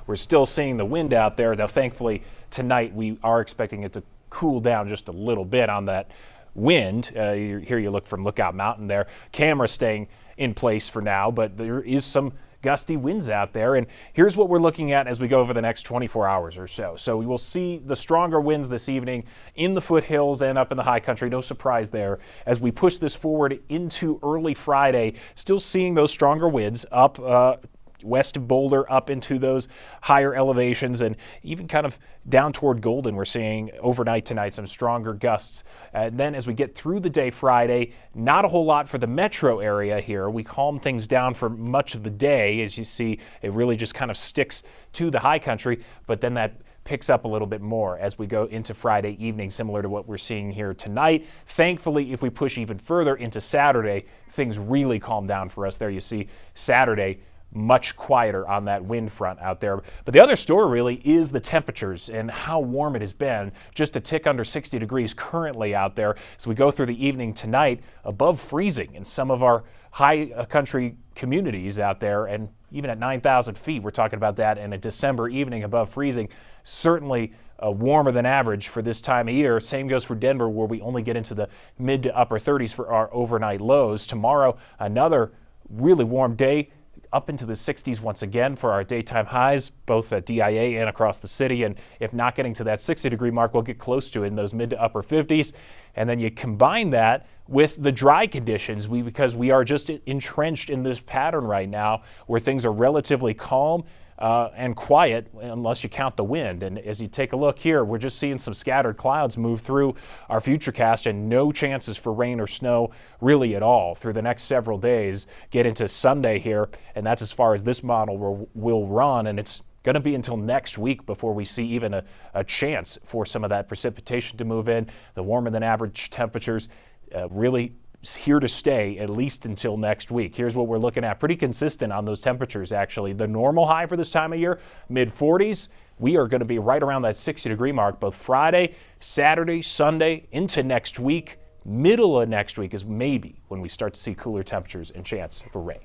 we're still seeing the wind out there. Now, thankfully, tonight we are expecting it to cool down just a little bit on that wind. Here you look from Lookout Mountain there. Camera staying in place for now, but there is some gusty winds out there. And here's what we're looking at as we go over the next 24 hours or so. So we will see the stronger winds this evening in the foothills and up in the high country. No surprise there. As we push this forward into early Friday, still seeing those stronger winds up west of Boulder up into those higher elevations, and even kind of down toward Golden. We're seeing overnight tonight some stronger gusts. And then as we get through the day Friday, not a whole lot for the metro area here. We calm things down for much of the day. As you see, it really just kind of sticks to the high country, but then that picks up a little bit more as we go into Friday evening, similar to what we're seeing here tonight. Thankfully, if we push even further into Saturday, things really calm down for us there. You see Saturday much quieter on that wind front out there. But the other story really is the temperatures and how warm it has been. Just a tick under 60 degrees currently out there. As we go through the evening tonight, above freezing in some of our high country communities out there, and even at 9,000 feet, we're talking about that in a December evening above freezing. Certainly warmer than average for this time of year. Same goes for Denver, where we only get into the mid to upper 30s for our overnight lows. Tomorrow, another really warm day, up into the 60s once again for our daytime highs, both at DIA and across the city. And if not getting to that 60-degree mark, we'll get close to it in those mid to upper 50s. And then you combine that with the dry conditions, because we are just entrenched in this pattern right now where things are relatively calm and quiet, unless you count the wind. And as you take a look here, we're just seeing some scattered clouds move through our futurecast, and no chances for rain or snow really at all through the next several days. Get into Sunday here, and that's as far as this model will run, and it's going to be until next week before we see even a chance for some of that precipitation to move in. The warmer than average temperatures really here to stay at least until next week. Here's what we're looking at. Pretty consistent on those temperatures, actually. The normal high for this time of year, mid-40s. We are going to be right around that 60-degree mark both Friday, Saturday, Sunday, into next week. Middle of next week is maybe when we start to see cooler temperatures and chance for rain.